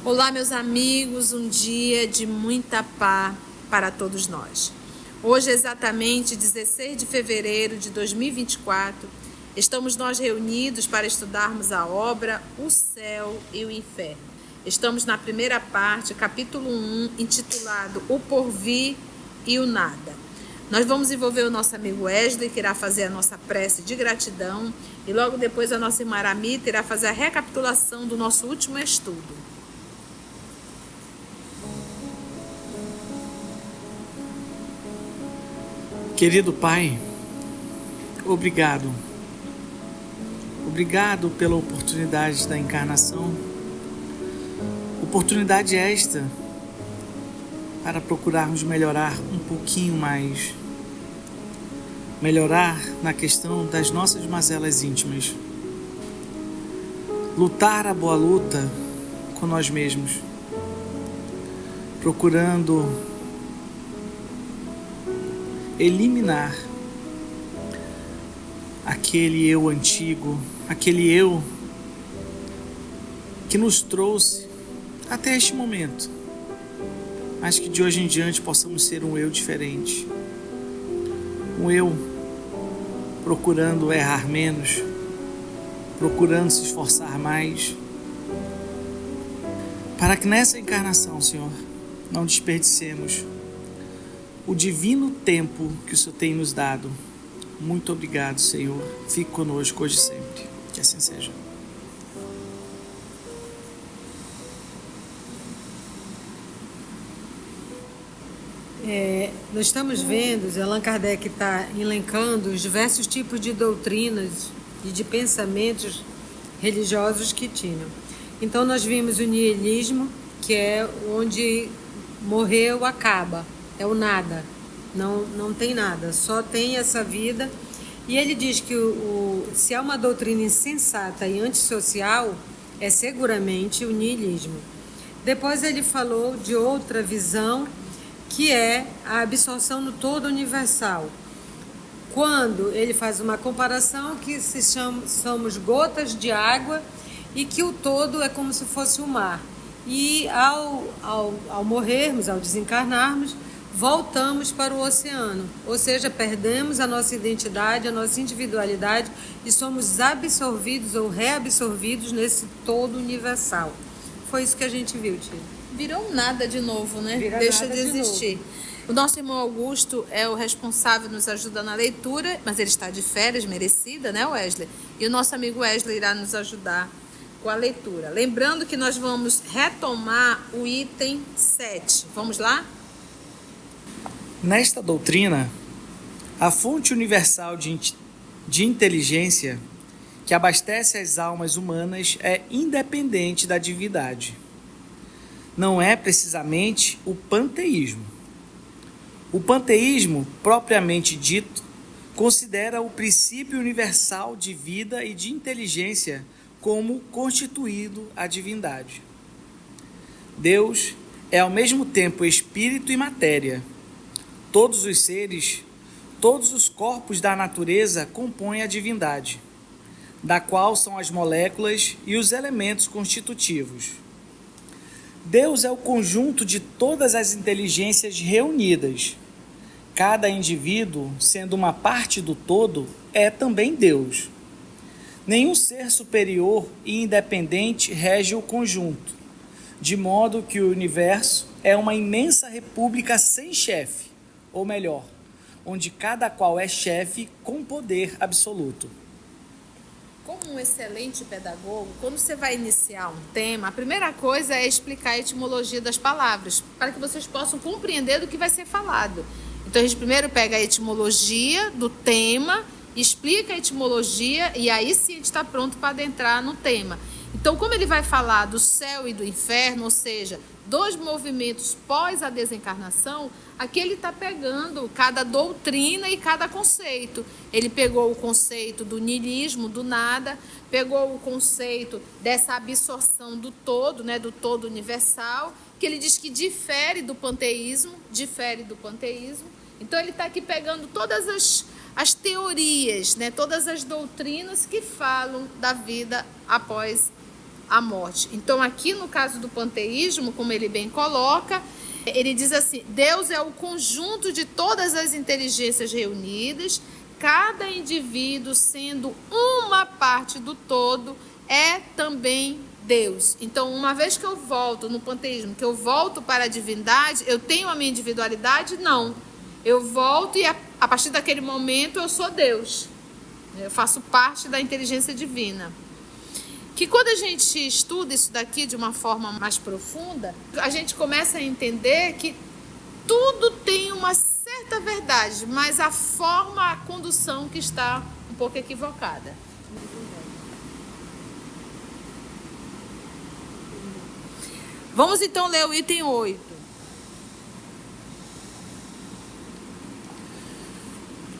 Olá, meus amigos, um dia de muita paz para todos nós. Hoje é exatamente 16 de fevereiro de 2024. Estamos nós reunidos para estudarmos a obra O Céu e o Inferno. Estamos na primeira parte, capítulo 1, intitulado O Porvir e o Nada. Nós vamos envolver o nosso amigo Wesley, que irá fazer a nossa prece de gratidão, e logo depois a nossa irmã Aramita irá fazer a recapitulação do nosso último estudo. Querido Pai, obrigado. Obrigado pela oportunidade da encarnação. Oportunidade esta para procurarmos melhorar um pouquinho mais. Melhorar na questão das nossas mazelas íntimas. Lutar a boa luta com nós mesmos. Procurando eliminar aquele eu antigo, aquele eu que nos trouxe até este momento, mas que de hoje em diante possamos ser um eu diferente, um eu procurando errar menos, procurando se esforçar mais, para que nessa encarnação, Senhor, não desperdicemos o divino tempo que o Senhor tem nos dado. Muito obrigado, Senhor. Fique conosco hoje e sempre. Que assim seja. Nós estamos vendo, Allan Kardec está elencando os diversos tipos de doutrinas e de pensamentos religiosos que tinham. Então nós vimos o niilismo, que é onde morreu, acaba. É o nada, não tem nada, só tem essa vida. E ele diz que se há uma doutrina insensata e antissocial, é seguramente o niilismo. Depois ele falou de outra visão, que é a absorção no todo universal. Quando ele faz uma comparação que somos gotas de água e que o todo é como se fosse o mar. E ao morrermos, ao desencarnarmos, voltamos para o oceano, ou seja, perdemos a nossa identidade, a nossa individualidade e somos absorvidos ou reabsorvidos nesse todo universal. Foi isso que a gente viu, Tio. Virou nada de novo, né? Deixa de existir. O nosso irmão Augusto é o responsável, nos ajuda na leitura, mas ele está de férias, merecida, né, Wesley? E o nosso amigo Wesley irá nos ajudar com a leitura. Lembrando que nós vamos retomar o item 7. Vamos lá? Nesta doutrina, a fonte universal de inteligência que abastece as almas humanas é independente da divindade. Não é precisamente o panteísmo. O panteísmo, propriamente dito, considera o princípio universal de vida e de inteligência como constituído a divindade. Deus é ao mesmo tempo espírito e matéria. Todos os seres, todos os corpos da natureza compõem a divindade, da qual são as moléculas e os elementos constitutivos. Deus é o conjunto de todas as inteligências reunidas. Cada indivíduo, sendo uma parte do todo, é também Deus. Nenhum ser superior e independente rege o conjunto, de modo que o universo é uma imensa república sem chefe, ou melhor, onde cada qual é chefe com poder absoluto. Como um excelente pedagogo, quando você vai iniciar um tema, a primeira coisa é explicar a etimologia das palavras, para que vocês possam compreender do que vai ser falado. Então a gente primeiro pega a etimologia do tema, explica a etimologia e aí sim a gente está pronto para adentrar no tema. Então, como ele vai falar do céu e do inferno, ou seja, dos movimentos pós a desencarnação, aqui ele está pegando cada doutrina e cada conceito. Ele pegou o conceito do niilismo, do nada, pegou o conceito dessa absorção do todo, né, do todo universal, que ele diz que difere do panteísmo. Então ele está aqui pegando todas as teorias, né, todas as doutrinas que falam da vida após a morte. Então, aqui no caso do panteísmo, como ele bem coloca, ele diz assim: Deus é o conjunto de todas as inteligências reunidas, cada indivíduo sendo uma parte do todo, é também Deus. Então, uma vez que eu volto no panteísmo, que eu volto para a divindade, eu tenho a minha individualidade? Não. Eu volto e a partir daquele momento eu sou Deus. Eu faço parte da inteligência divina. Que quando a gente estuda isso daqui de uma forma mais profunda, a gente começa a entender que tudo tem uma certa verdade, mas a forma, a condução que está um pouco equivocada. Vamos então ler o item 8.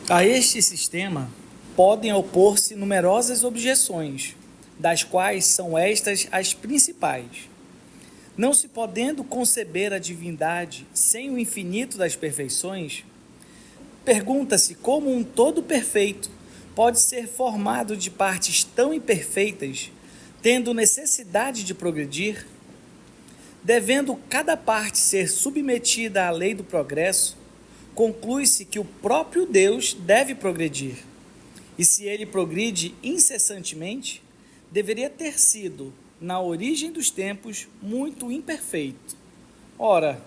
A este sistema podem opor-se numerosas objeções, das quais são estas as principais. Não se podendo conceber a divindade sem o infinito das perfeições, pergunta-se como um todo perfeito pode ser formado de partes tão imperfeitas, tendo necessidade de progredir. Devendo cada parte ser submetida à lei do progresso, conclui-se que o próprio Deus deve progredir. E se ele progride incessantemente, deveria ter sido, na origem dos tempos, muito imperfeito. Ora,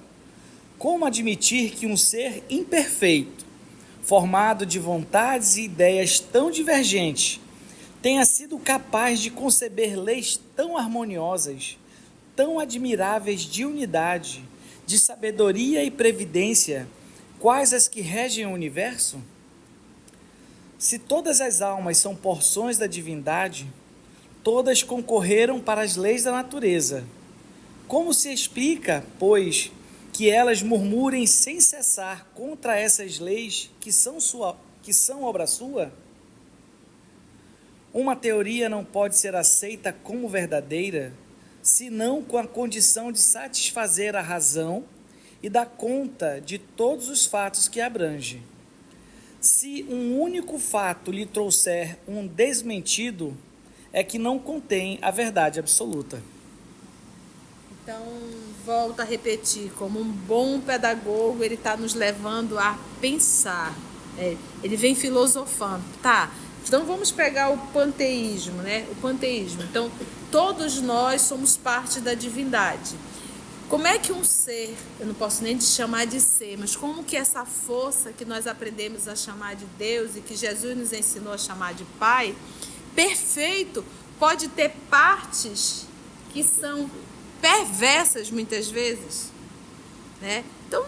como admitir que um ser imperfeito, formado de vontades e ideias tão divergentes, tenha sido capaz de conceber leis tão harmoniosas, tão admiráveis de unidade, de sabedoria e previdência, quais as que regem o universo? Se todas as almas são porções da divindade, todas concorreram para as leis da natureza. Como se explica, pois, que elas murmurem sem cessar contra essas leis que são obra sua? Uma teoria não pode ser aceita como verdadeira, senão com a condição de satisfazer a razão e dar conta de todos os fatos que abrange. Se um único fato lhe trouxer um desmentido, é que não contém a verdade absoluta. Então, volto a repetir, como um bom pedagogo, ele está nos levando a pensar. Ele vem filosofando. Tá, então vamos pegar o panteísmo, né? O panteísmo. Então, todos nós somos parte da divindade. Como é que um ser, eu não posso nem chamar de ser, mas como que essa força que nós aprendemos a chamar de Deus e que Jesus nos ensinou a chamar de Pai, perfeito, pode ter partes que são perversas muitas vezes, né? Então,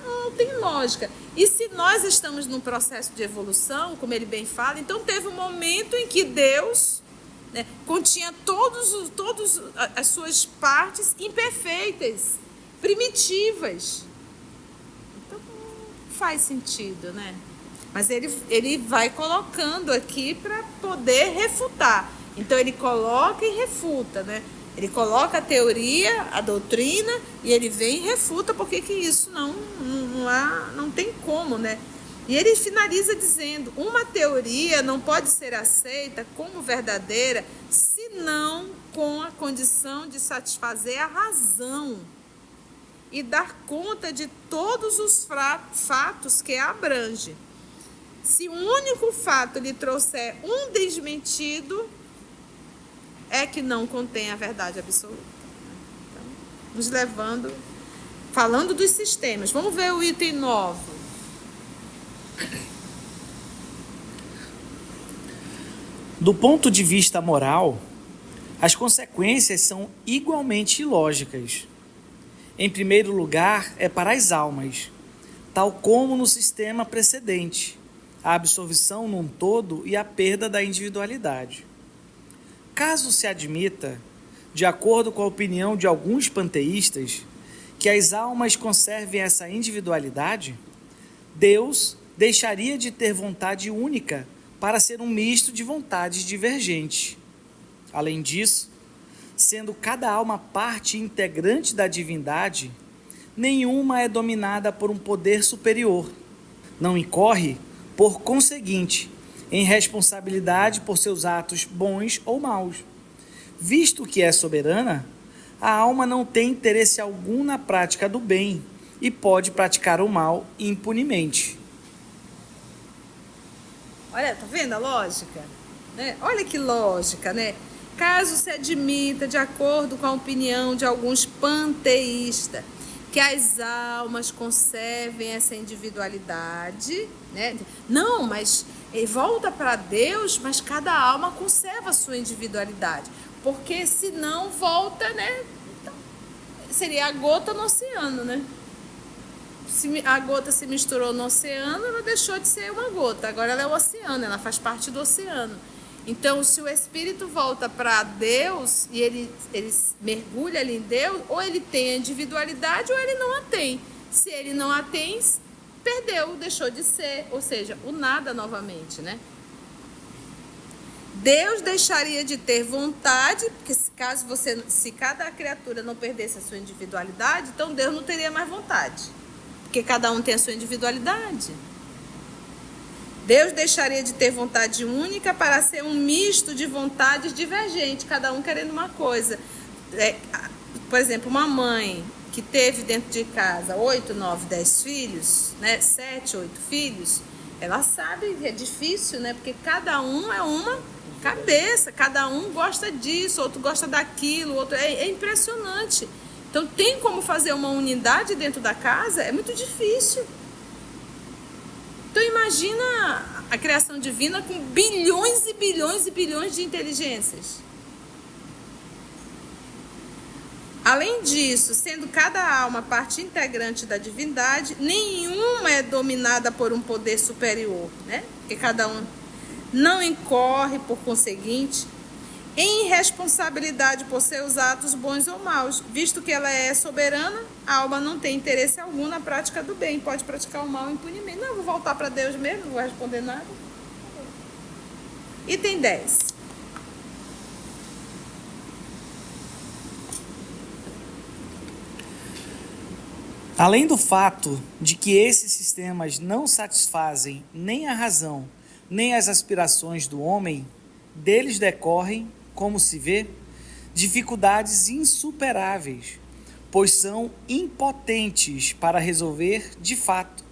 não tem lógica. E se nós estamos num processo de evolução, como ele bem fala, então teve um momento em que Deus, né, continha todas as suas partes imperfeitas, primitivas. Então, não faz sentido, né? Mas ele vai colocando aqui para poder refutar. Então, ele coloca e refuta, né? Ele coloca a teoria, a doutrina, e ele vem e refuta porque que isso não tem como, né? E ele finaliza dizendo: uma teoria não pode ser aceita como verdadeira, senão com a condição de satisfazer a razão e dar conta de todos os fatos que a abrange. Se um único fato lhe trouxer um desmentido, é que não contém a verdade absoluta. Então, nos levando, falando dos sistemas. Vamos ver o item 9. Do ponto de vista moral, as consequências são igualmente ilógicas. Em primeiro lugar, é para as almas, tal como no sistema precedente, a absorção num todo e a perda da individualidade. Caso se admita, de acordo com a opinião de alguns panteístas, que as almas conservem essa individualidade, Deus deixaria de ter vontade única para ser um misto de vontades divergentes. Além disso, sendo cada alma parte integrante da divindade, nenhuma é dominada por um poder superior. Não incorre, por conseguinte, em responsabilidade por seus atos bons ou maus, Visto que é soberana, a alma não tem interesse algum na prática do bem e pode praticar o mal impunemente. Olha, tá vendo a lógica? Né? Olha que lógica, né? Caso se admita, de acordo com a opinião de alguns panteístas, que as almas conservem essa individualidade, né? Não, mas volta para Deus, mas cada alma conserva a sua individualidade, porque senão volta, né? Então, seria a gota no oceano, né? Se a gota se misturou no oceano, ela deixou de ser uma gota, agora ela é o oceano, ela faz parte do oceano. Então, se o espírito volta para Deus e ele mergulha ali em Deus, ou ele tem a individualidade ou ele não a tem. Se ele não a tem, perdeu, deixou de ser, ou seja, o nada novamente, né? Deus deixaria de ter vontade, porque se cada criatura não perdesse a sua individualidade, então Deus não teria mais vontade, porque cada um tem a sua individualidade. Deus deixaria de ter vontade única para ser um misto de vontades divergentes, cada um querendo uma coisa. Por exemplo, uma mãe que teve dentro de casa 8, 9, 10 filhos, né, 7, 8 filhos, ela sabe que é difícil, né, porque cada um é uma cabeça, cada um gosta disso, outro gosta daquilo, outro é impressionante. Então, tem como fazer uma unidade dentro da casa? É muito difícil. Então imagina a criação divina com bilhões e bilhões e bilhões de inteligências. Além disso, sendo cada alma parte integrante da divindade, nenhuma é dominada por um poder superior, né? Porque cada um não incorre, por conseguinte, em responsabilidade por seus atos bons ou maus. Visto que ela é soberana, a alma não tem interesse algum na prática do bem, pode praticar o mal impunemente. Não, vou voltar para Deus mesmo, não vou responder nada. Item 10. Além do fato de que esses sistemas não satisfazem nem a razão, nem as aspirações do homem, deles decorrem, como se vê, dificuldades insuperáveis, pois são impotentes para resolver, de fato,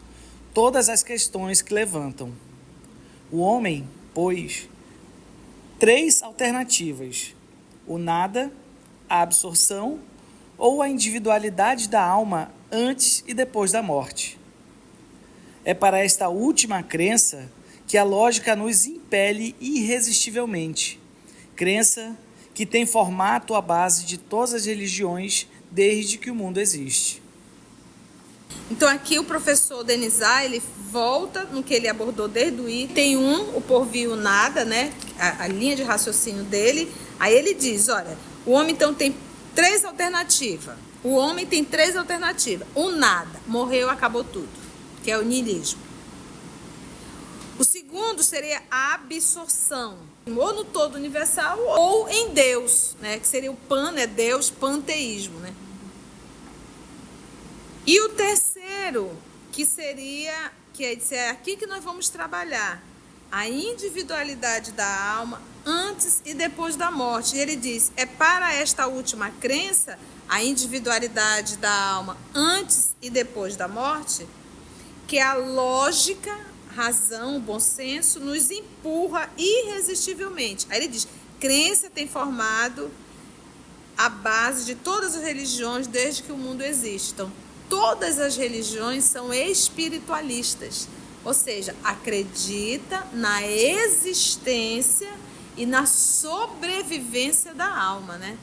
todas as questões que levantam. O homem, pois, 3 alternativas: o nada, a absorção ou a individualidade da alma antes e depois da morte. É para esta última crença que a lógica nos impele irresistivelmente, crença que tem formato a base de todas as religiões desde que o mundo existe. Então aqui o professor Denizar, ele volta no que ele abordou desde o item 1, o porvir e o nada, né? A linha de raciocínio dele. Aí ele diz, olha, o homem então tem 3 alternativas. O homem tem 3 alternativas. O nada, morreu, acabou tudo, que é o niilismo. O segundo seria a absorção, ou no todo universal ou em Deus, né? Que seria o pan, né? Deus, panteísmo, né? E o terceiro, que é aqui que nós vamos trabalhar, a individualidade da alma antes e depois da morte. E ele diz, é para esta última crença, a individualidade da alma antes e depois da morte, que a lógica, razão, o bom senso nos empurra irresistivelmente. Aí ele diz, crença tem formado a base de todas as religiões desde que o mundo existe. Então, todas as religiões são espiritualistas, ou seja, acredita na existência e na sobrevivência da alma, né?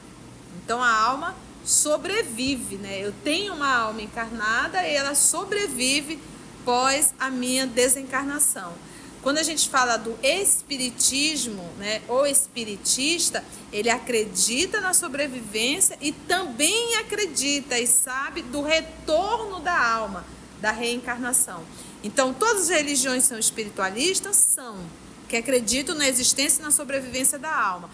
Então, a alma sobrevive, né? Eu tenho uma alma encarnada e ela sobrevive após a minha desencarnação. Quando a gente fala do espiritismo, né, o espiritista, ele acredita na sobrevivência e também acredita e sabe do retorno da alma, da reencarnação. Então, todas as religiões são espiritualistas? São, que acreditam na existência e na sobrevivência da alma.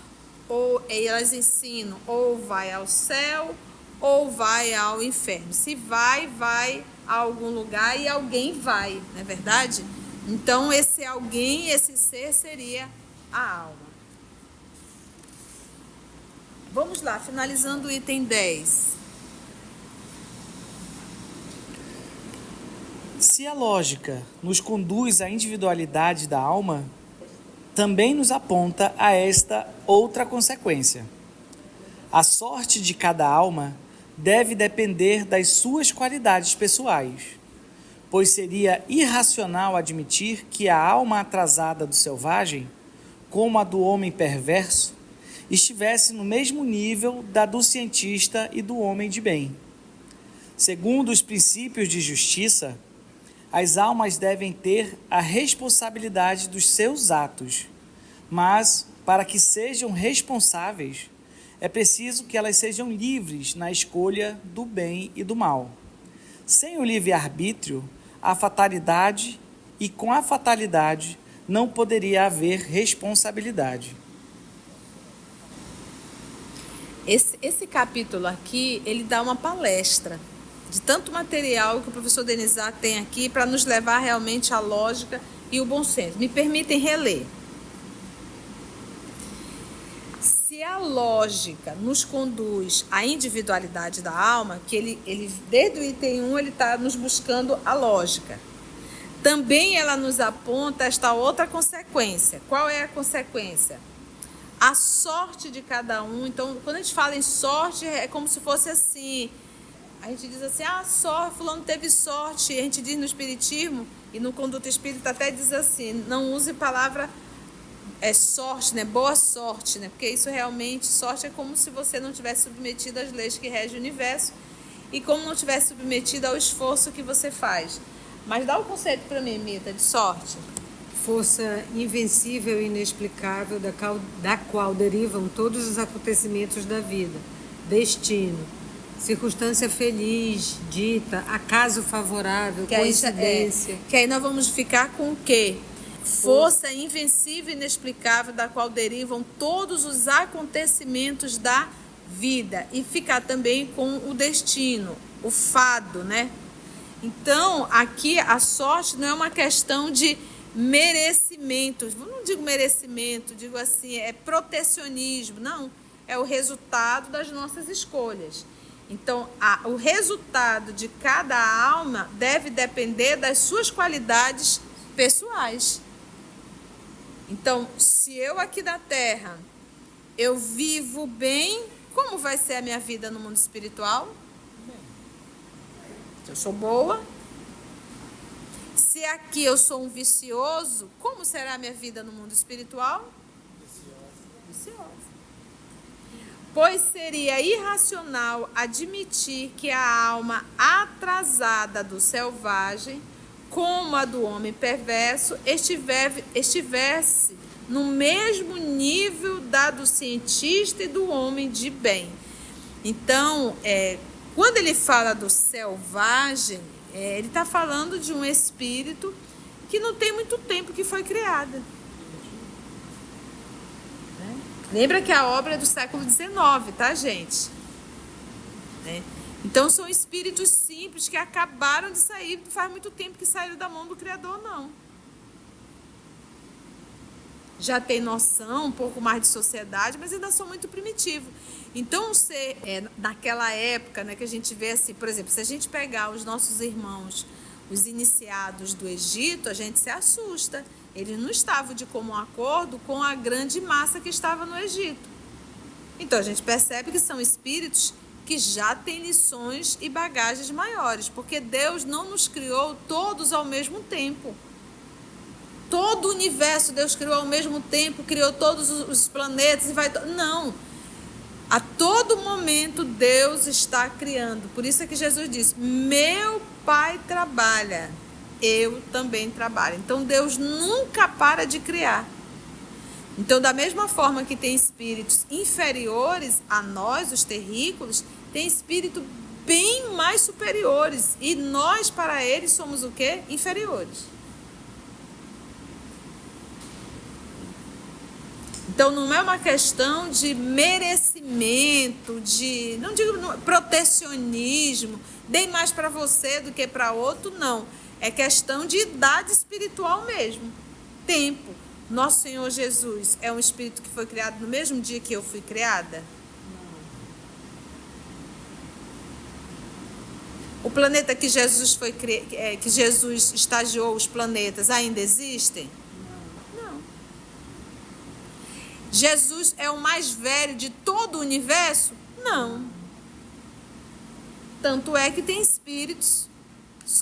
Ou elas ensinam, ou vai ao céu, ou vai ao inferno. Se vai a algum lugar e alguém vai, não é verdade? Então, esse alguém, esse ser seria a alma. Vamos lá, finalizando o item 10. Se a lógica nos conduz à individualidade da alma, também nos aponta a esta outra consequência. A sorte de cada alma deve depender das suas qualidades pessoais, pois seria irracional admitir que a alma atrasada do selvagem, como a do homem perverso, estivesse no mesmo nível da do cientista e do homem de bem. Segundo os princípios de justiça, as almas devem ter a responsabilidade dos seus atos, mas, para que sejam responsáveis, é preciso que elas sejam livres na escolha do bem e do mal. Sem o livre-arbítrio, a fatalidade, e com a fatalidade não poderia haver responsabilidade. Esse capítulo aqui, ele dá uma palestra de tanto material que o professor Denizar tem aqui para nos levar realmente à lógica e o bom senso. Me permitem reler. Se a lógica nos conduz à individualidade da alma, que ele desde o item 1 ele está nos buscando a lógica. Também ela nos aponta esta outra consequência. Qual é a consequência? A sorte de cada um. Então, quando a gente fala em sorte, é como se fosse assim. A gente diz assim, sorte, fulano teve sorte. A gente diz no espiritismo e no conduta espírita até diz assim, não use palavra sorte, né? Boa sorte, né? Porque isso realmente, sorte é como se você não tivesse submetido às leis que regem o universo e como não tivesse submetido ao esforço que você faz. Mas dá o conceito para mim, Mita, de sorte. Força invencível e inexplicável da qual derivam todos os acontecimentos da vida. Destino, circunstância feliz, dita, acaso favorável, coincidência. Que aí nós vamos ficar com o quê? Força invencível e inexplicável da qual derivam todos os acontecimentos da vida. E ficar também com o destino, o fado, né? Então, aqui a sorte não é uma questão de merecimento. Não digo merecimento, digo assim, é protecionismo. Não, é o resultado das nossas escolhas. Então, o resultado de cada alma deve depender das suas qualidades pessoais. Então, se eu aqui da Terra, eu vivo bem, como vai ser a minha vida no mundo espiritual? Se eu sou boa. Se aqui eu sou um vicioso, como será a minha vida no mundo espiritual? Viciosa. Pois seria irracional admitir que a alma atrasada do selvagem, como a do homem perverso, estivesse no mesmo nível da do cientista e do homem de bem. Então, quando ele fala do selvagem, ele está falando de um espírito que não tem muito tempo que foi criada. Lembra que a obra é do século XIX, tá, gente? Então, são espíritos simples que acabaram de sair, não faz muito tempo que saíram da mão do Criador, não. Já tem noção, um pouco mais de sociedade, mas ainda são muito primitivos. Então, naquela época, né, que a gente vê assim, por exemplo, se a gente pegar os nossos irmãos, os iniciados do Egito, a gente se assusta. Eles não estavam de comum acordo com a grande massa que estava no Egito. Então, a gente percebe que são espíritos que já têm lições e bagagens maiores, porque Deus não nos criou todos ao mesmo tempo. Todo o universo Deus criou ao mesmo tempo, criou todos os planetas e vai... Não. A todo momento Deus está criando. Por isso é que Jesus disse, meu Pai trabalha, eu também trabalho. Então Deus nunca para de criar. Então, da mesma forma que tem espíritos inferiores a nós, os terrícolas, tem espíritos bem mais superiores. E nós, para eles, somos o quê? Inferiores. Então, não é uma questão de merecimento, de, não digo protecionismo, dei mais para você do que para outro, não. É questão de idade espiritual mesmo, tempo. Nosso Senhor Jesus é um espírito que foi criado no mesmo dia que eu fui criada? Não. O planeta que que Jesus estagiou os planetas ainda existem? Não. Jesus é o mais velho de todo o universo? Não. Tanto é que tem espíritos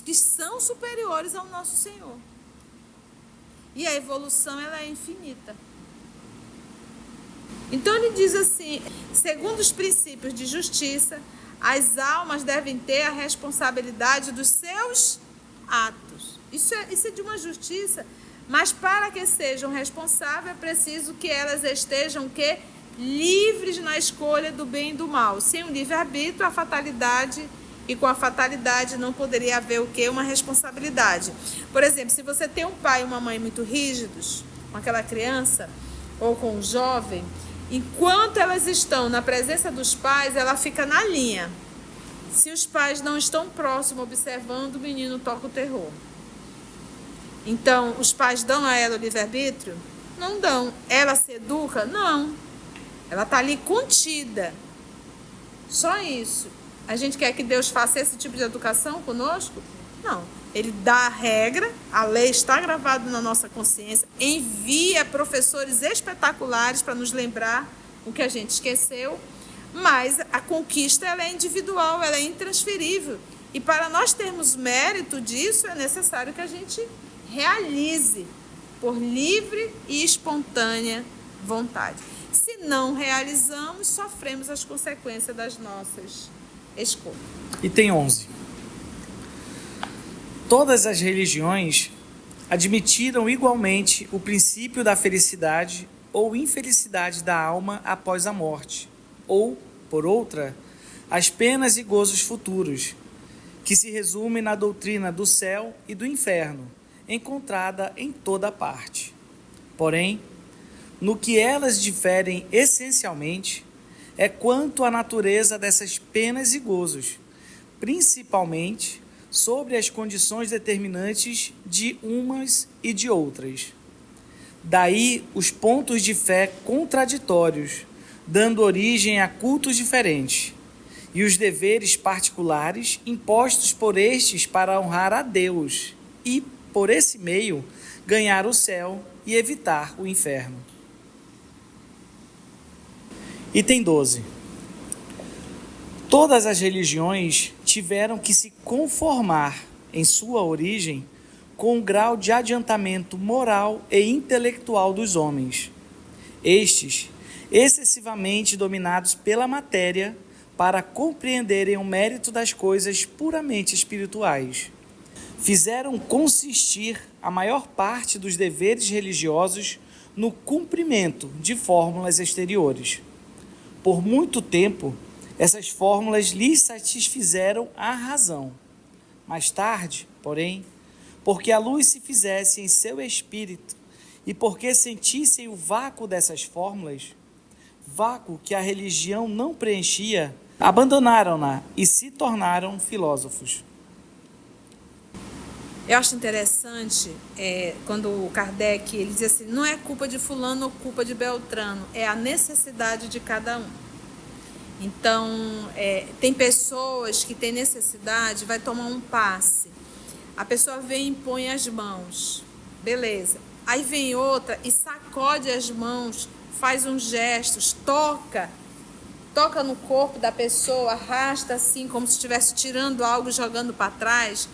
que são superiores ao nosso Senhor. E a evolução, ela é infinita. Então ele diz assim, segundo os princípios de justiça, as almas devem ter a responsabilidade dos seus atos. Isso é de uma justiça, mas para que sejam responsáveis é preciso que elas estejam livres na escolha do bem e do mal. Sem o livre-arbítrio, a fatalidade, e com a fatalidade não poderia haver uma responsabilidade. Por exemplo, se você tem um pai e uma mãe muito rígidos com aquela criança ou com um jovem, enquanto elas estão na presença dos pais, ela fica na linha. Se os pais não estão próximos observando, o menino toca o terror. Então, os pais dão a ela o livre-arbítrio? Não dão. Ela se educa? Não. Ela está ali contida. Só isso. A gente quer que Deus faça esse tipo de educação conosco? Não. Ele dá a regra, a lei está gravada na nossa consciência, envia professores espetaculares para nos lembrar o que a gente esqueceu, mas a conquista ela é individual, ela é intransferível. E para nós termos mérito disso, é necessário que a gente realize por livre e espontânea vontade. Se não realizamos, sofremos as consequências das nossas escolhas. Item 11. Todas as religiões admitiram igualmente o princípio da felicidade ou infelicidade da alma após a morte, ou, por outra, as penas e gozos futuros, que se resumem na doutrina do céu e do inferno, encontrada em toda parte. Porém, no que elas diferem essencialmente é quanto à natureza dessas penas e gozos, principalmente sobre as condições determinantes de umas e de outras. Daí os pontos de fé contraditórios, dando origem a cultos diferentes, e os deveres particulares impostos por estes para honrar a Deus e, por esse meio, ganhar o céu e evitar o inferno. Item 12. Todas as religiões tiveram que se conformar, em sua origem, com o grau de adiantamento moral e intelectual dos homens. Estes, excessivamente dominados pela matéria, para compreenderem o mérito das coisas puramente espirituais, fizeram consistir a maior parte dos deveres religiosos no cumprimento de fórmulas exteriores. Por muito tempo, essas fórmulas lhes satisfizeram a razão. Mais tarde, porém, porque a luz se fizesse em seu espírito e porque sentissem o vácuo dessas fórmulas, vácuo que a religião não preenchia, abandonaram-na e se tornaram filósofos. Eu acho interessante quando o Kardec ele diz assim, não é culpa de fulano ou culpa de Beltrano, é a necessidade de cada um. Então, tem pessoas que têm necessidade, vai tomar um passe. A pessoa vem e impõe as mãos. Beleza. Aí vem outra e sacode as mãos, faz uns gestos, toca no corpo da pessoa, arrasta assim, como se estivesse tirando algo, jogando para trás.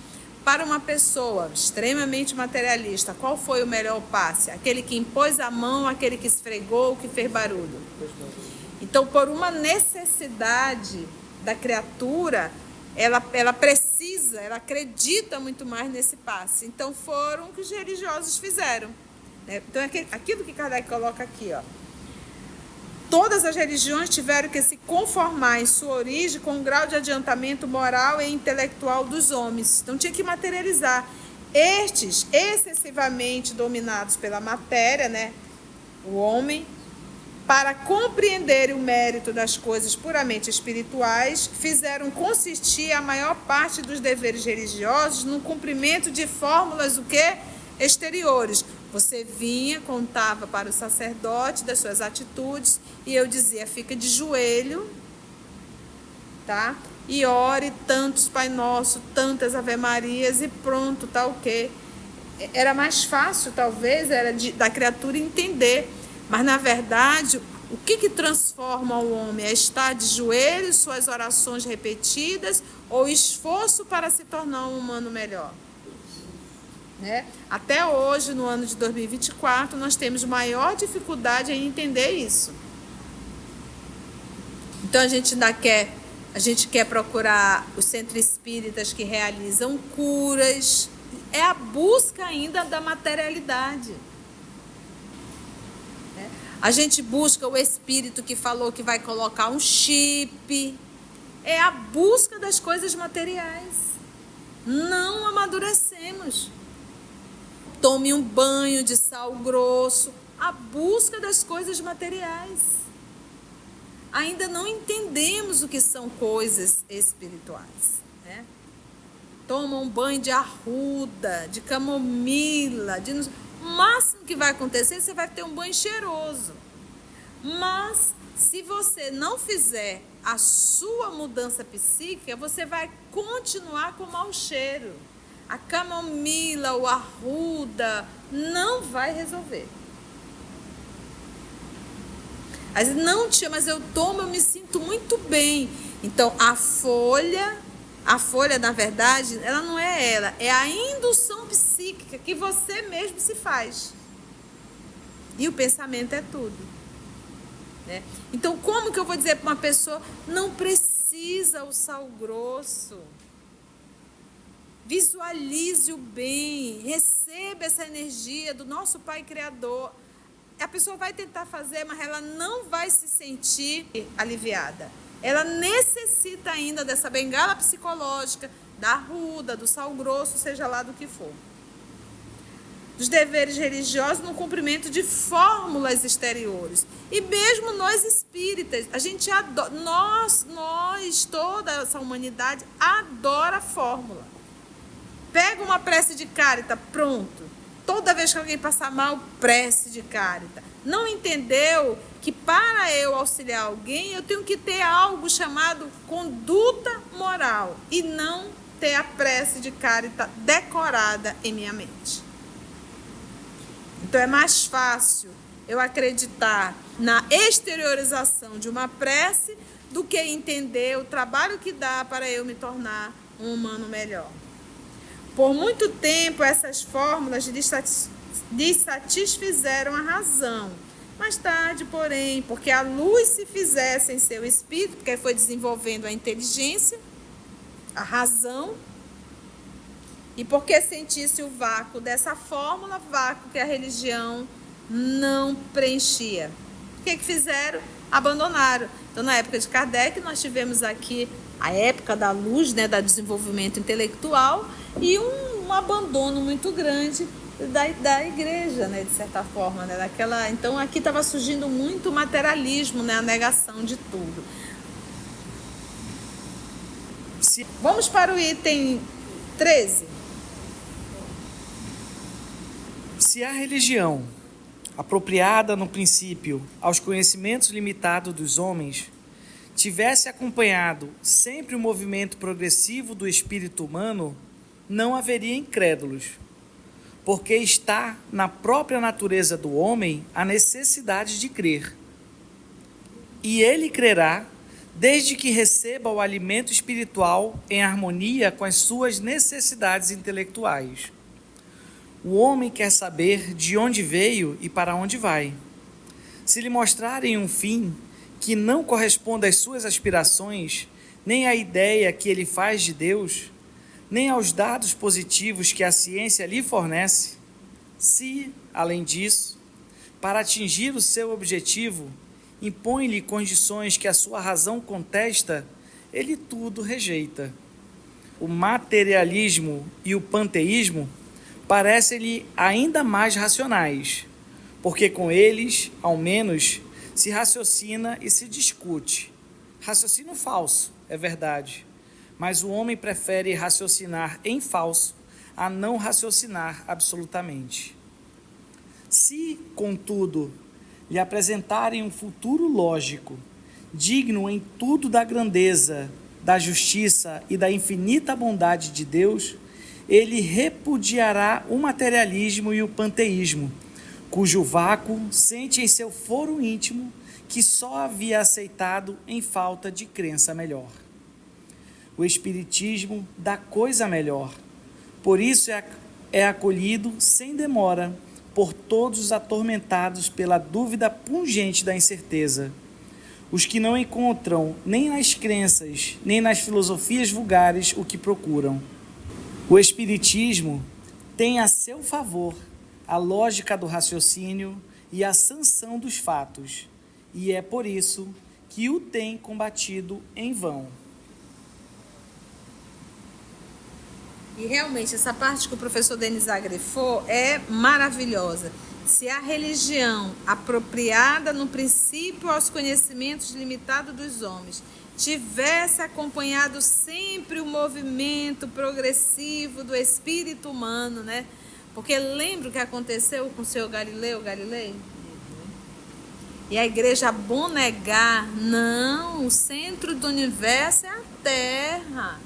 Para uma pessoa extremamente materialista, qual foi o melhor passe? Aquele que impôs a mão, aquele que esfregou, que fez barulho? Então, por uma necessidade da criatura, ela precisa, ela acredita muito mais nesse passe. Então, foram o que os religiosos fizeram. Então, aquilo que Kardec coloca aqui, ó. Todas as religiões tiveram que se conformar em sua origem com o grau de adiantamento moral e intelectual dos homens. Então, tinha que materializar. Estes, excessivamente dominados pela matéria, né? O homem, para compreender o mérito das coisas puramente espirituais, fizeram consistir a maior parte dos deveres religiosos no cumprimento de fórmulas exteriores. Você vinha, contava para o sacerdote das suas atitudes e eu dizia, fica de joelho, tá? E ore tantos Pai Nosso, tantas Ave Marias e pronto, tá ok. Era mais fácil, talvez, da criatura entender. Mas, na verdade, o que transforma o homem? É estar de joelhos, suas orações repetidas ou esforço para se tornar um humano melhor? Né? Até hoje, no ano de 2024, nós temos maior dificuldade em entender isso. Então, a gente quer procurar os centros espíritas que realizam curas. É a busca ainda da materialidade. A gente busca o espírito que falou que vai colocar um chip. É a busca das coisas materiais. Não amadurecemos. Tome um banho de sal grosso. A busca das coisas materiais. Ainda não entendemos o que são coisas espirituais, né? Toma um banho de arruda, de camomila, o máximo que vai acontecer, você vai ter um banho cheiroso. Mas, se você não fizer a sua mudança psíquica, você vai continuar com mau cheiro. A camomila, o arruda, não vai resolver. Aí, não, tia, mas eu tomo, eu me sinto muito bem. Então, a folha, na verdade, ela não é ela, é a indução psíquica que você mesmo se faz. E o pensamento é tudo. Né? Então, como que eu vou dizer para uma pessoa, não precisa o sal grosso? Visualize o bem, receba essa energia do nosso Pai Criador. A pessoa vai tentar fazer, mas ela não vai se sentir aliviada. Ela necessita ainda dessa bengala psicológica, da arruda, do sal grosso, seja lá do que for. Dos deveres religiosos no cumprimento de fórmulas exteriores. E mesmo nós espíritas, a gente adora, nós, toda essa humanidade adora fórmula. Pega uma prece de Caritas, pronto. Toda vez que alguém passar mal, prece de Caritas. Não entendeu que para eu auxiliar alguém, eu tenho que ter algo chamado conduta moral e não ter a prece de Caritas decorada em minha mente. Então é mais fácil eu acreditar na exteriorização de uma prece do que entender o trabalho que dá para eu me tornar um humano melhor. Por muito tempo, essas fórmulas lhes satisfizeram a razão. Mais tarde, porém, porque a luz se fizesse em seu espírito, porque foi desenvolvendo a inteligência, a razão, e porque sentisse o vácuo dessa fórmula, vácuo que a religião não preenchia. O que fizeram? Abandonaram. Então, na época de Kardec, nós tivemos aqui a época da luz, né, do desenvolvimento intelectual, e um abandono muito grande da igreja, né, de certa forma, né, então aqui estava surgindo muito materialismo, né, a negação de tudo. Vamos para o item 13. Se a religião, apropriada no princípio aos conhecimentos limitados dos homens, tivesse acompanhado sempre o movimento progressivo do espírito humano, não haveria incrédulos, porque está na própria natureza do homem a necessidade de crer. E ele crerá desde que receba o alimento espiritual em harmonia com as suas necessidades intelectuais. O homem quer saber de onde veio e para onde vai. Se lhe mostrarem um fim que não corresponde às suas aspirações, nem à ideia que ele faz de Deus, nem aos dados positivos que a ciência lhe fornece, se, além disso, para atingir o seu objetivo, impõe-lhe condições que a sua razão contesta, ele tudo rejeita. O materialismo e o panteísmo parecem-lhe ainda mais racionais, porque com eles, ao menos, se raciocina e se discute. Raciocínio falso, é verdade, mas o homem prefere raciocinar em falso a não raciocinar absolutamente. Se, contudo, lhe apresentarem um futuro lógico, digno em tudo da grandeza da justiça e da infinita bondade de Deus, ele repudiará o materialismo e o panteísmo, cujo vácuo sente em seu foro íntimo que só havia aceitado em falta de crença melhor. O Espiritismo dá coisa melhor, por isso é acolhido sem demora por todos os atormentados pela dúvida pungente da incerteza, os que não encontram nem nas crenças, nem nas filosofias vulgares o que procuram. O Espiritismo tem a seu favor a lógica do raciocínio e a sanção dos fatos, e é por isso que o tem combatido em vão. E realmente, essa parte que o professor Denis agrifou é maravilhosa. Se a religião, apropriada no princípio aos conhecimentos limitados dos homens, tivesse acompanhado sempre o movimento progressivo do espírito humano, né? Porque lembra o que aconteceu com o senhor Galileu Galilei? E a igreja abonegar, não, o centro do universo é a Terra.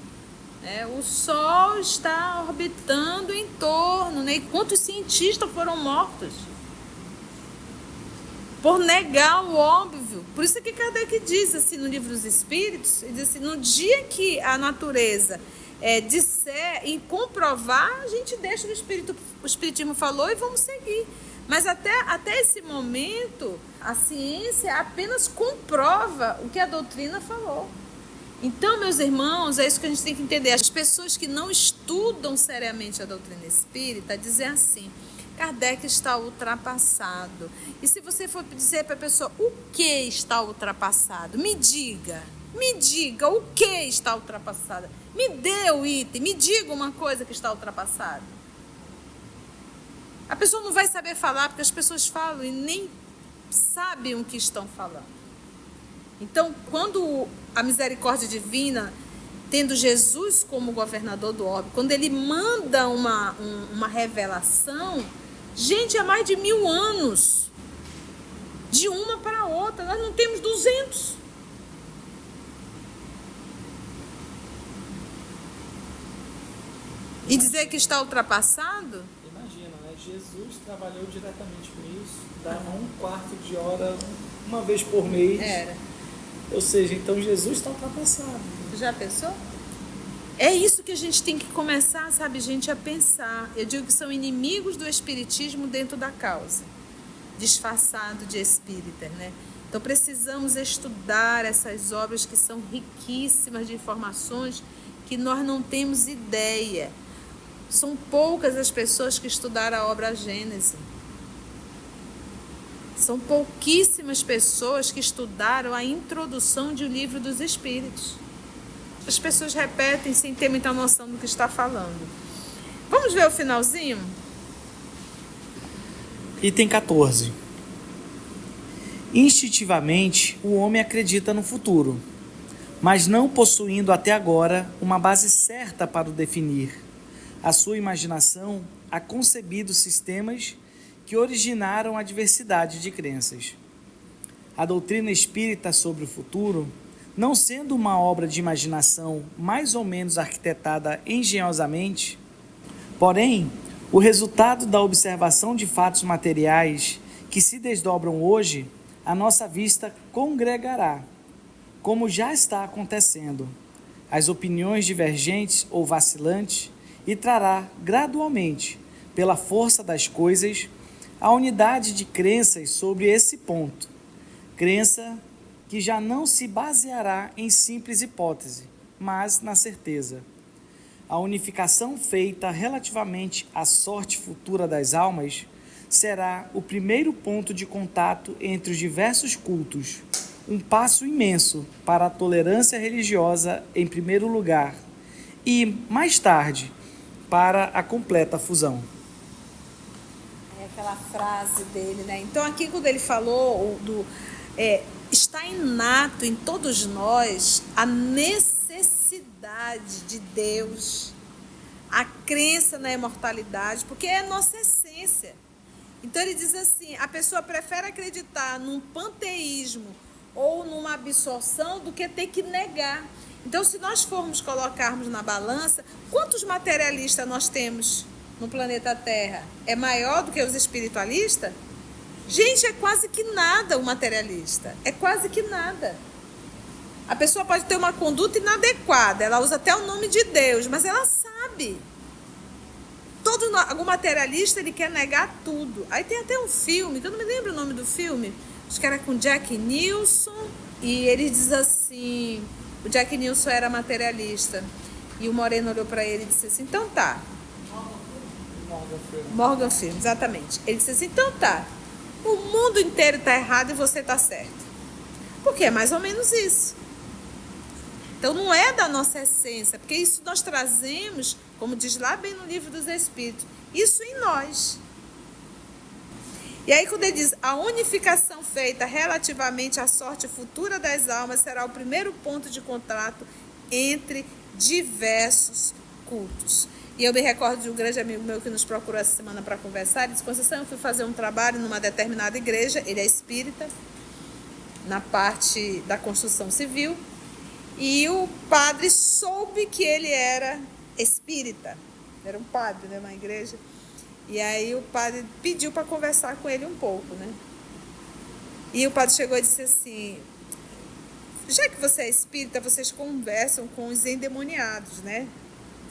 O Sol está orbitando em torno, né? E quantos cientistas foram mortos por negar o óbvio? Por isso que Kardec diz assim no Livro dos Espíritos, ele diz assim, no dia que a natureza disser e comprovar, a gente deixa o Espiritismo falou e vamos seguir. Mas até esse momento, a ciência apenas comprova o que a doutrina falou. Então, meus irmãos, é isso que a gente tem que entender. As pessoas que não estudam seriamente a doutrina espírita dizem assim, Kardec está ultrapassado. E se você for dizer para a pessoa o que está ultrapassado, me diga o que está ultrapassado. Me dê o item, me diga uma coisa que está ultrapassada. A pessoa não vai saber falar, porque as pessoas falam e nem sabem o que estão falando. Então, quando a misericórdia divina, tendo Jesus como governador do orbe, quando ele manda uma revelação, gente, há mais de 1000 anos, de uma para outra, nós não temos 200. E dizer que está ultrapassado? Imagina, né? Jesus trabalhou diretamente com isso, dava 1/4 de hora, uma vez por mês. Era. Ou seja, então Jesus está ultrapassado. Já pensou? É isso que a gente tem que começar, sabe, gente, a pensar. Eu digo que são inimigos do espiritismo dentro da causa, disfarçado de espírita, né? Então precisamos estudar essas obras que são riquíssimas de informações que nós não temos ideia. São poucas as pessoas que estudaram a obra Gênese. São pouquíssimas pessoas que estudaram a introdução de O Livro dos Espíritos. As pessoas repetem sem ter muita noção do que está falando. Vamos ver o finalzinho? Item 14. Instintivamente, o homem acredita no futuro, mas não possuindo até agora uma base certa para o definir. A sua imaginação ha concebido sistemas que originaram a diversidade de crenças. A doutrina espírita sobre o futuro, não sendo uma obra de imaginação mais ou menos arquitetada engenhosamente, porém, o resultado da observação de fatos materiais que se desdobram hoje, a nossa vista congregará, como já está acontecendo, as opiniões divergentes ou vacilantes e trará gradualmente, pela força das coisas, a unidade de crenças sobre esse ponto, crença que já não se baseará em simples hipótese, mas na certeza. A unificação feita relativamente à sorte futura das almas será o primeiro ponto de contato entre os diversos cultos, um passo imenso para a tolerância religiosa em primeiro lugar e, mais tarde, para a completa fusão. Aquela frase dele, né? Então aqui quando ele falou está inato em todos nós a necessidade de Deus, a crença na imortalidade, porque é a nossa essência. Então ele diz assim, a pessoa prefere acreditar num panteísmo ou numa absorção do que ter que negar. Então, se nós formos colocarmos na balança, quantos materialistas nós temos no planeta Terra? É maior do que os espiritualistas? Gente, é quase que nada o materialista. É quase que nada. A pessoa pode ter uma conduta inadequada, ela usa até o nome de Deus, mas ela sabe. Algum materialista, ele quer negar tudo. Aí tem até um filme, que eu não me lembro o nome do filme, acho que era com Jack Nicholson, e ele diz assim, o Jack Nicholson era materialista, e o Moreno olhou para ele e disse assim, então tá. Morgan Freeman, exatamente. Ele disse assim, então tá, o mundo inteiro tá errado e você tá certo. Porque é mais ou menos isso. Então não é da nossa essência, porque isso nós trazemos, como diz lá bem no Livro dos Espíritos, isso em nós. E aí quando ele diz, a unificação feita relativamente à sorte futura das almas será o primeiro ponto de contato entre diversos cultos. E eu me recordo de um grande amigo meu que nos procurou essa semana para conversar, ele disse, Conceição, eu fui fazer um trabalho numa determinada igreja, ele é espírita, na parte da construção civil, e o padre soube que ele era espírita, era um padre, né, na igreja, e aí o padre pediu para conversar com ele um pouco, né, e o padre chegou e disse assim, já que você é espírita, vocês conversam com os endemoniados, né,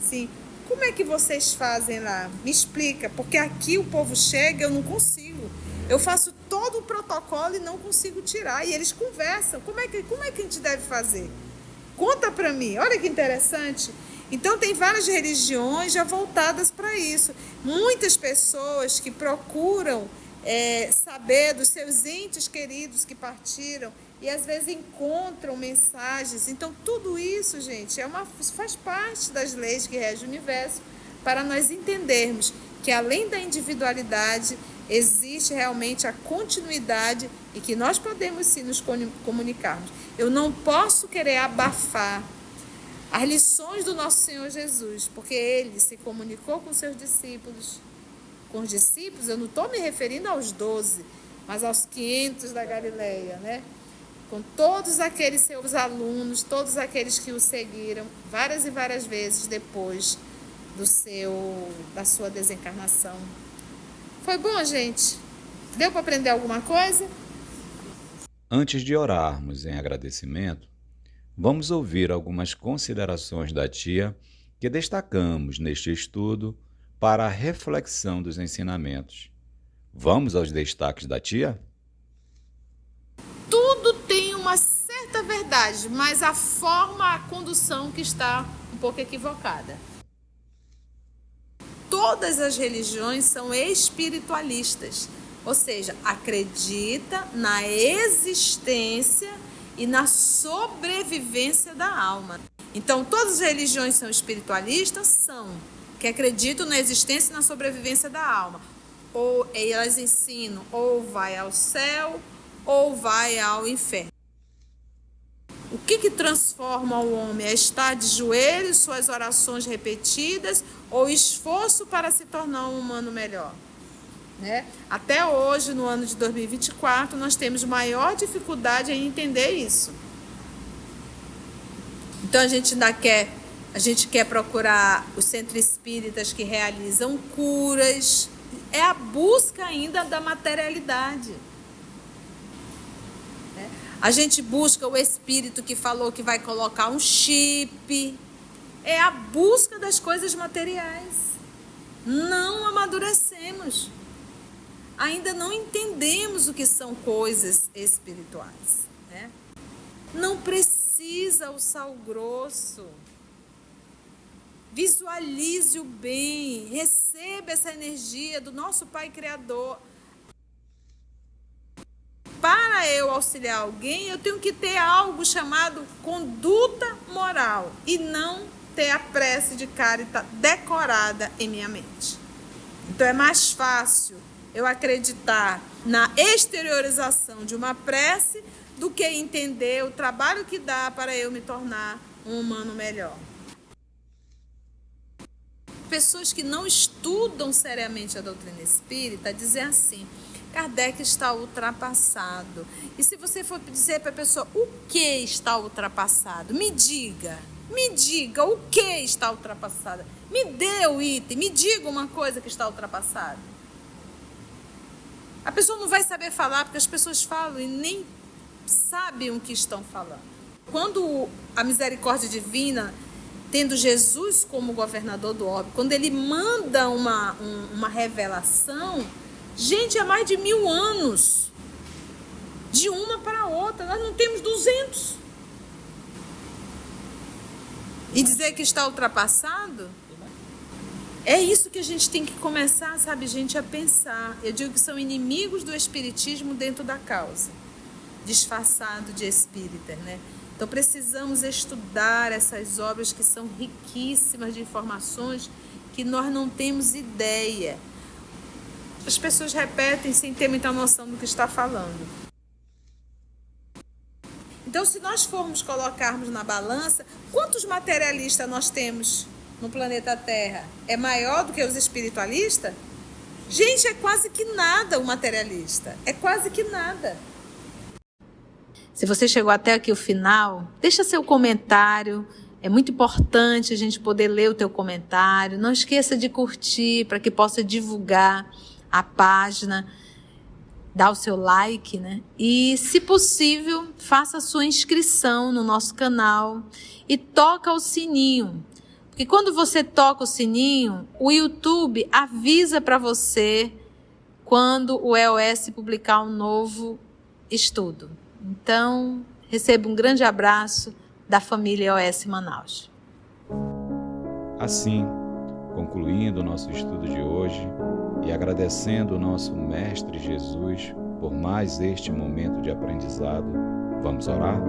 sim, como é que vocês fazem lá? Me explica, porque aqui o povo chega, eu não consigo, eu faço todo o protocolo e não consigo tirar, e eles conversam, como é que a gente deve fazer? Conta para mim, olha que interessante. Então tem várias religiões já voltadas para isso. Muitas pessoas que procuram saber dos seus entes queridos que partiram e às vezes encontram mensagens. Então tudo isso, gente, faz parte das leis que regem o universo para nós entendermos que além da individualidade existe realmente a continuidade e que nós podemos sim nos comunicarmos. Eu não posso querer abafar as lições do nosso Senhor Jesus, porque ele se comunicou com seus discípulos. Com os discípulos, eu não estou me referindo aos 12, mas aos 500 da Galileia, né? Com todos aqueles seus alunos, todos aqueles que o seguiram várias e várias vezes depois da sua desencarnação. Foi bom, gente? Deu para aprender alguma coisa? Antes de orarmos em agradecimento, vamos ouvir algumas considerações da tia que destacamos neste estudo para a reflexão dos ensinamentos. Vamos aos destaques da tia? Tudo tem uma certa verdade, mas a forma, a condução que está um pouco equivocada. Todas as religiões são espiritualistas, ou seja, acredita na existência e na sobrevivência da alma. Então, todas as religiões são espiritualistas? Que acreditam na existência e na sobrevivência da alma. Ou elas ensinam, ou vai ao céu, ou vai ao inferno. O que transforma o homem? É estar de joelhos, suas orações repetidas, ou esforço para se tornar um humano melhor? Né? Até hoje, no ano de 2024, nós temos maior dificuldade em entender isso. Então a gente quer procurar os centros espíritas que realizam curas. É a busca ainda da materialidade. A gente busca o espírito que falou que vai colocar um chip. É a busca das coisas materiais. Não amadurecemos. Ainda não entendemos o que são coisas espirituais. Né? Não precisa o sal grosso. Visualize o bem. Receba essa energia do nosso Pai Criador. Para eu auxiliar alguém, eu tenho que ter algo chamado conduta moral e não ter a prece de caridade decorada em minha mente. Então é mais fácil eu acreditar na exteriorização de uma prece do que entender o trabalho que dá para eu me tornar um humano melhor. Pessoas que não estudam seriamente a doutrina espírita dizem assim, Kardec está ultrapassado. E se você for dizer para a pessoa o que está ultrapassado, me diga o que está ultrapassado. Me dê o item, me diga uma coisa que está ultrapassada. A pessoa não vai saber falar, porque as pessoas falam e nem sabem o que estão falando. Quando a misericórdia divina, tendo Jesus como governador do orbe, quando ele manda uma revelação, gente, há mais de 1000 anos, de uma para outra, nós não temos 200. E dizer que está ultrapassado, é isso que a gente tem que começar, sabe, gente, a pensar. Eu digo que são inimigos do espiritismo dentro da causa, disfarçado de espírita, né? Então precisamos estudar essas obras que são riquíssimas de informações que nós não temos ideia. As pessoas repetem sem ter muita noção do que está falando. Então, se nós formos colocarmos na balança, quantos materialistas nós temos no planeta Terra? É maior do que os espiritualistas? Gente, é quase que nada o materialista. É quase que nada. Se você chegou até aqui o final, deixa seu comentário. É muito importante a gente poder ler o teu comentário. Não esqueça de curtir para que possa divulgar a página, dá o seu like, né? E, se possível, faça a sua inscrição no nosso canal e toca o sininho. Porque quando você toca o sininho, o YouTube avisa para você quando o EOS publicar um novo estudo. Então, receba um grande abraço da família EOS Manaus. Assim, concluindo o nosso estudo de hoje e agradecendo o nosso Mestre Jesus por mais este momento de aprendizado, vamos orar?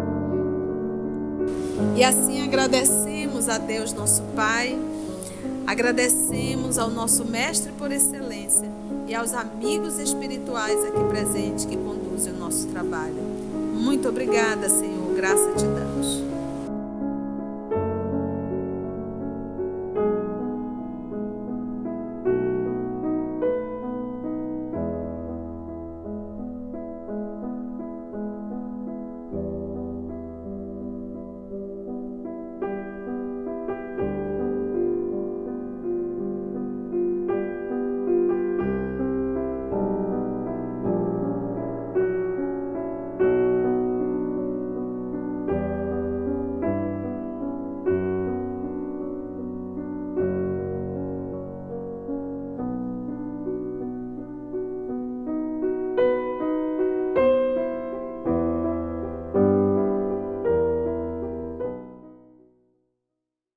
E assim agradecemos a Deus nosso Pai, agradecemos ao nosso Mestre por excelência e aos amigos espirituais aqui presentes que conduzem o nosso trabalho. Muito obrigada, Senhor, graça te damos.